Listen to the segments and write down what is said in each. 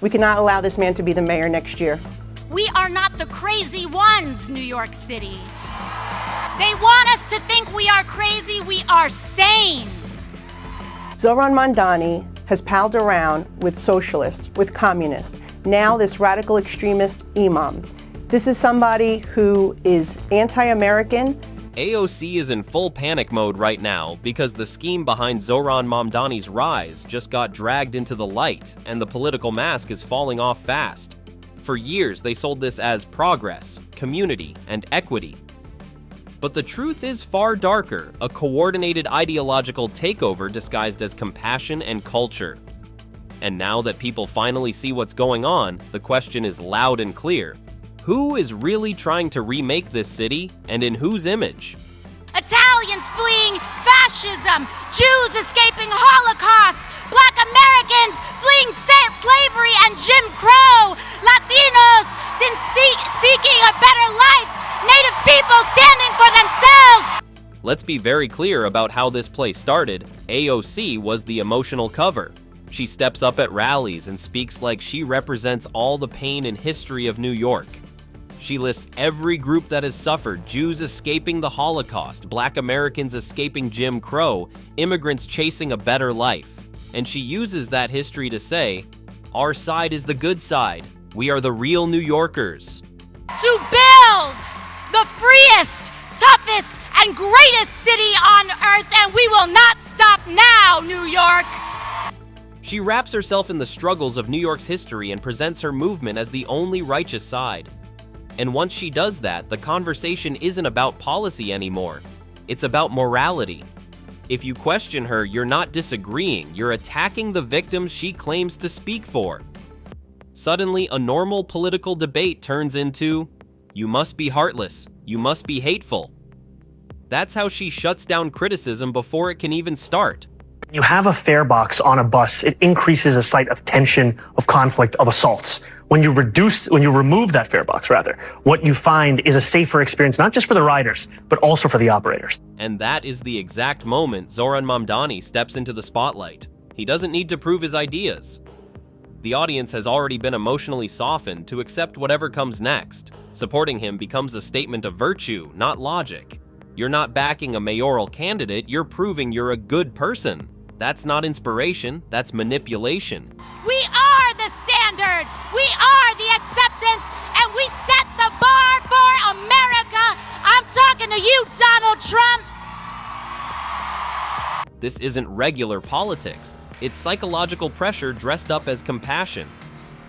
We cannot allow this man to be the mayor next year. We are not the crazy ones, New York City. They want us to think we are crazy. We are sane. Zohran Mamdani has palled around with socialists, with communists. Now this radical extremist imam. This is somebody who is anti-American. AOC is in full panic mode right now because the scheme behind Zohran Mamdani's rise just got dragged into the light and the political mask is falling off fast. For years, they sold this as progress, community, and equity. But the truth is far darker, a coordinated ideological takeover disguised as compassion and culture. And now that people finally see what's going on, the question is loud and clear. Who is really trying to remake this city, and in whose image? Italians fleeing fascism, Jews escaping Holocaust, Black Americans fleeing slavery and Jim Crow, Latinos seeking a better life, Native people standing for themselves. Let's be very clear about how this play started. AOC was the emotional cover. She steps up at rallies and speaks like she represents all the pain and history of New York. She lists every group that has suffered: Jews escaping the Holocaust, Black Americans escaping Jim Crow, immigrants chasing a better life. And she uses that history to say, our side is the good side. We are the real New Yorkers. To build the freest, toughest, and greatest city on earth, and we will not stop now, New York. She wraps herself in the struggles of New York's history and presents her movement as the only righteous side. And once she does that, the conversation isn't about policy anymore. It's about morality. If you question her, you're not disagreeing, you're attacking the victims she claims to speak for. Suddenly, a normal political debate turns into, you must be heartless, you must be hateful. That's how she shuts down criticism before it can even start. You have a fare box on a bus, it increases a site of tension, of conflict, of assaults. When you remove that fare box, what you find is a safer experience, not just for the riders, but also for the operators. And that is the exact moment Zohran Mamdani steps into the spotlight. He doesn't need to prove his ideas. The audience has already been emotionally softened to accept whatever comes next. Supporting him becomes a statement of virtue, not logic. You're not backing a mayoral candidate, you're proving you're a good person. That's not inspiration, that's manipulation. We are the standard, we are the acceptance, and we set the bar for America. I'm talking to you, Donald Trump. This isn't regular politics. It's psychological pressure dressed up as compassion.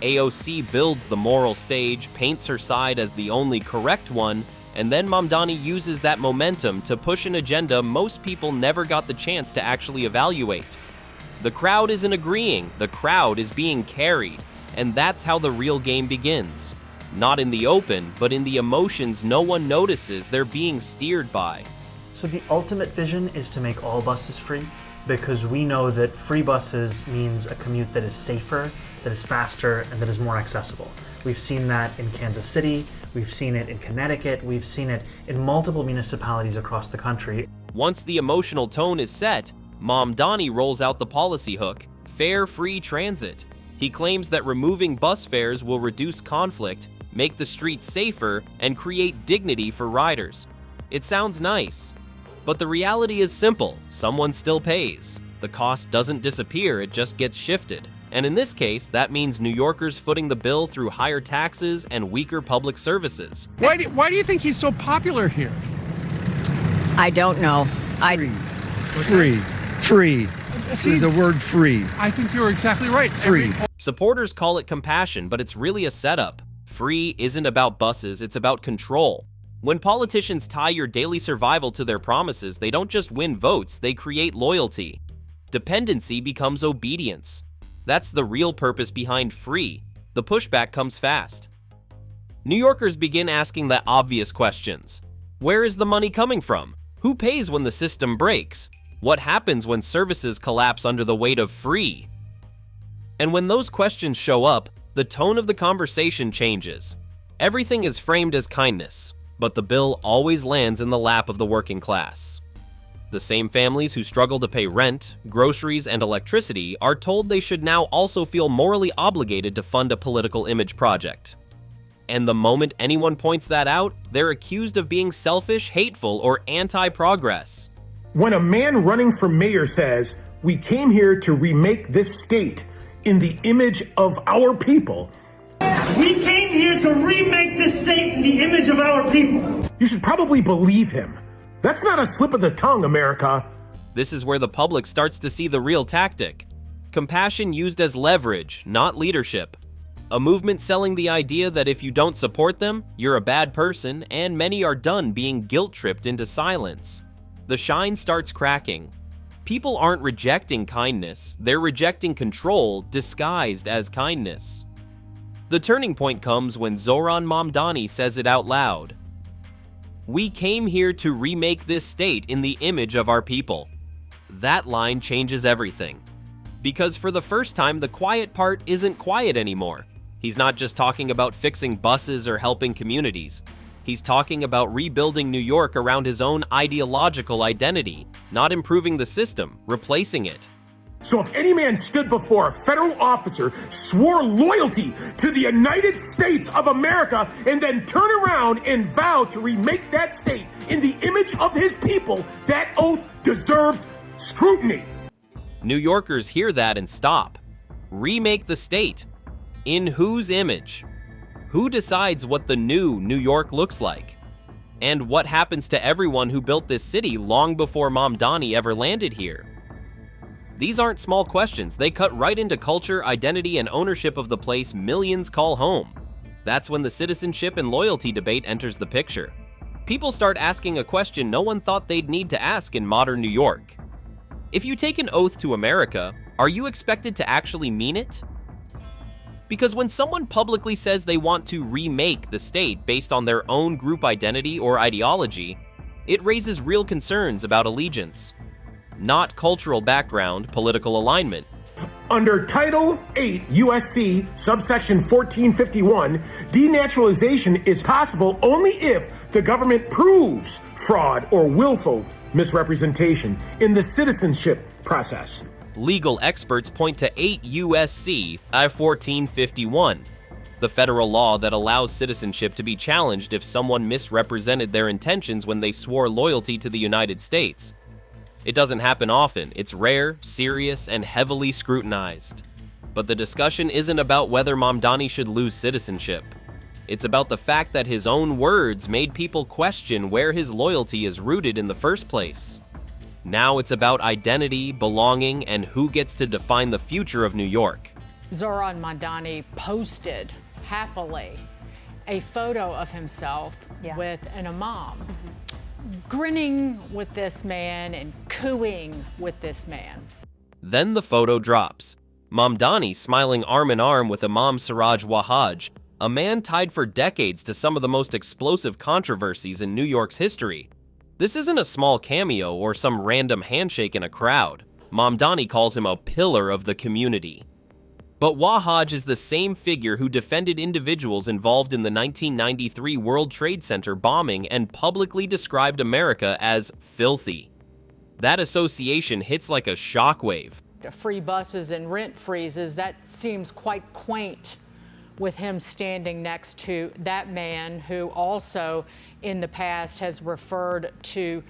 AOC builds the moral stage, paints her side as the only correct one, and then Mamdani uses that momentum to push an agenda most people never got the chance to actually evaluate. The crowd isn't agreeing, the crowd is being carried, and that's how the real game begins. Not in the open, but in the emotions no one notices they're being steered by. So the ultimate vision is to make all buses free, because we know that free buses means a commute that is safer, that is faster, and that is more accessible. We've seen that in Kansas City, we've seen it in Connecticut, we've seen it in multiple municipalities across the country. Once the emotional tone is set, Mamdani rolls out the policy hook, fare-free transit. He claims that removing bus fares will reduce conflict, make the streets safer, and create dignity for riders. It sounds nice, but the reality is simple: someone still pays. The cost doesn't disappear, it just gets shifted. And in this case, that means New Yorkers footing the bill through higher taxes and weaker public services. Why do you think he's so popular here? I don't know. Free. See, the word free. I think you're exactly right. Free. Supporters call it compassion, but it's really a setup. Free isn't about buses, it's about control. When politicians tie your daily survival to their promises, they don't just win votes, they create loyalty. Dependency becomes obedience. That's the real purpose behind free. The pushback comes fast. New Yorkers begin asking the obvious questions. Where is the money coming from? Who pays when the system breaks? What happens when services collapse under the weight of free? And when those questions show up, the tone of the conversation changes. Everything is framed as kindness, but the bill always lands in the lap of the working class. The same families who struggle to pay rent, groceries, and electricity are told they should now also feel morally obligated to fund a political image project. And the moment anyone points that out, they're accused of being selfish, hateful, or anti-progress. When a man running for mayor says, "We came here to remake this state in the image of our people," we came here to remake this state in the image of our people, you should probably believe him. That's not a slip of the tongue, America. This is where the public starts to see the real tactic. Compassion used as leverage, not leadership. A movement selling the idea that if you don't support them, you're a bad person, and many are done being guilt-tripped into silence. The shine starts cracking. People aren't rejecting kindness, they're rejecting control disguised as kindness. The turning point comes when Zohran Mamdani says it out loud. "We came here to remake this state in the image of our people." That line changes everything. Because for the first time, the quiet part isn't quiet anymore. He's not just talking about fixing buses or helping communities. He's talking about rebuilding New York around his own ideological identity, not improving the system, replacing it. So if any man stood before a federal officer, swore loyalty to the United States of America, and then turned around and vowed to remake that state in the image of his people, that oath deserves scrutiny. New Yorkers hear that and stop. Remake the state. In whose image? Who decides what the new New York looks like? And what happens to everyone who built this city long before Mamdani ever landed here? These aren't small questions. They cut right into culture, identity, and ownership of the place millions call home. That's when the citizenship and loyalty debate enters the picture. People start asking a question no one thought they'd need to ask in modern New York. If you take an oath to America, are you expected to actually mean it? Because when someone publicly says they want to remake the state based on their own group identity or ideology, it raises real concerns about allegiance. Not cultural background, political alignment. Under Title 8 USC subsection 1451, denaturalization is possible only if the government proves fraud or willful misrepresentation in the citizenship process. Legal experts point to 8 USC 1451, the federal law that allows citizenship to be challenged if someone misrepresented their intentions when they swore loyalty to the United States. It doesn't happen often, it's rare, serious, and heavily scrutinized. But the discussion isn't about whether Mamdani should lose citizenship. It's about the fact that his own words made people question where his loyalty is rooted in the first place. Now it's about identity, belonging, and who gets to define the future of New York. Zohran Mamdani posted happily a photo of himself with an imam, grinning with this man and cooing with this man. Then the photo drops. Mamdani smiling arm in arm with Imam Siraj Wahaj, a man tied for decades to some of the most explosive controversies in New York's history. This isn't a small cameo or some random handshake in a crowd. Mamdani calls him a pillar of the community. But Wahaj is the same figure who defended individuals involved in the 1993 World Trade Center bombing and publicly described America as filthy. That association hits like a shockwave. Free buses and rent freezes, that seems quite quaint with him standing next to that man who also in the past has referred to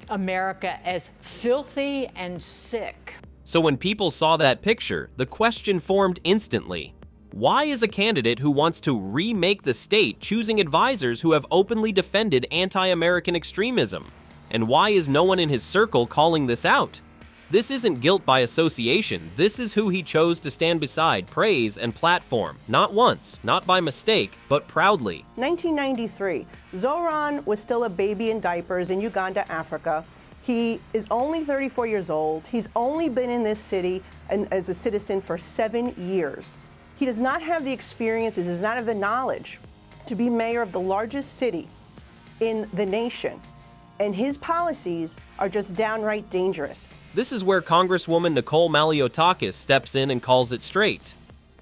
America as filthy and sick. So when people saw that picture, the question formed instantly. Why is a candidate who wants to remake the state choosing advisors who have openly defended anti-American extremism? And why is no one in his circle calling this out? This isn't guilt by association. This is who he chose to stand beside, praise, and platform. Not once, not by mistake, but proudly. 1993, Zohran was still a baby in diapers in Uganda, Africa. He is only 34 years old. He's only been in this city as a citizen for 7 years. He does not have the experience, he does not have the knowledge to be mayor of the largest city in the nation. And his policies are just downright dangerous. This is where Congresswoman Nicole Maliotakis steps in and calls it straight.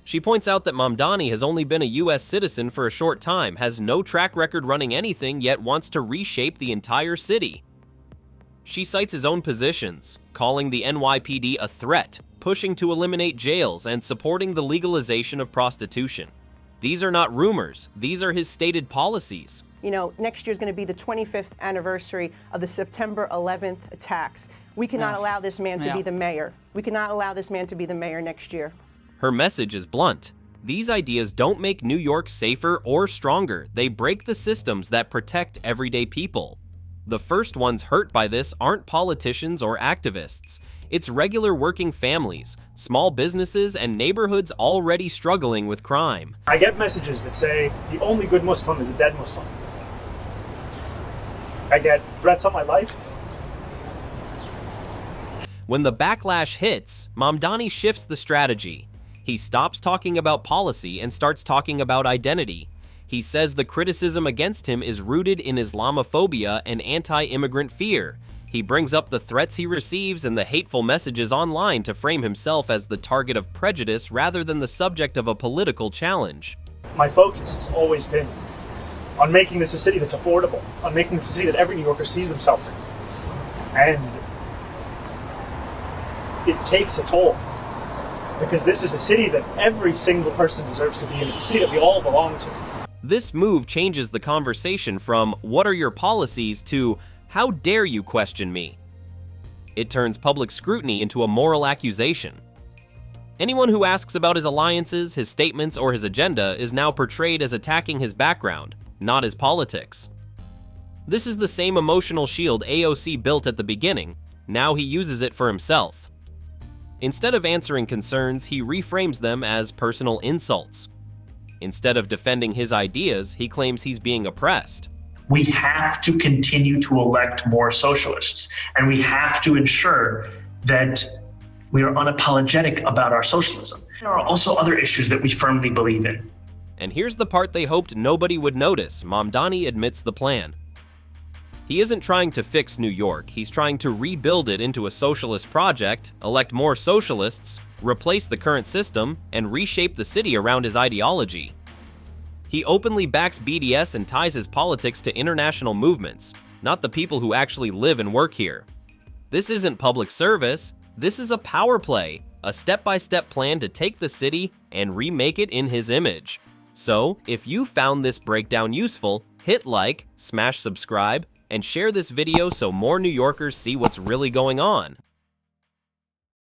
She points out that Mamdani has only been a U.S. citizen for a short time, has no track record running anything, yet wants to reshape the entire city. She cites his own positions, calling the NYPD a threat, pushing to eliminate jails, and supporting the legalization of prostitution. These are not rumors, these are his stated policies. You know, next year is going to be the 25th anniversary of the September 11th attacks. We cannot allow this man to be the mayor. We cannot allow this man to be the mayor next year. Her message is blunt. These ideas don't make New York safer or stronger. They break the systems that protect everyday people. The first ones hurt by this aren't politicians or activists. It's regular working families, small businesses, and neighborhoods already struggling with crime. I get messages that say the only good Muslim is a dead Muslim. I get threats on my life. When the backlash hits, Mamdani shifts the strategy. He stops talking about policy and starts talking about identity. He says the criticism against him is rooted in Islamophobia and anti-immigrant fear. He brings up the threats he receives and the hateful messages online to frame himself as the target of prejudice rather than the subject of a political challenge. My focus has always been on making this a city that's affordable, on making this a city that every New Yorker sees themselves in. And it takes a toll, because this is a city that every single person deserves to be in. It's a city that we all belong to. This move changes the conversation from "what are your policies" to "how dare you question me?" It turns public scrutiny into a moral accusation. Anyone who asks about his alliances, his statements, or his agenda is now portrayed as attacking his background, not his politics. This is the same emotional shield AOC built at the beginning. Now he uses it for himself. Instead of answering concerns, he reframes them as personal insults. Instead of defending his ideas, he claims he's being oppressed. We have to continue to elect more socialists, and we have to ensure that we are unapologetic about our socialism. There are also other issues that we firmly believe in. And here's the part they hoped nobody would notice. Mamdani admits the plan. He isn't trying to fix New York, he's trying to rebuild it into a socialist project, elect more socialists, replace the current system, and reshape the city around his ideology. He openly backs BDS and ties his politics to international movements, not the people who actually live and work here. This isn't public service, this is a power play, a step-by-step plan to take the city and remake it in his image. So, if you found this breakdown useful, hit like, smash subscribe, and share this video so more New Yorkers see what's really going on.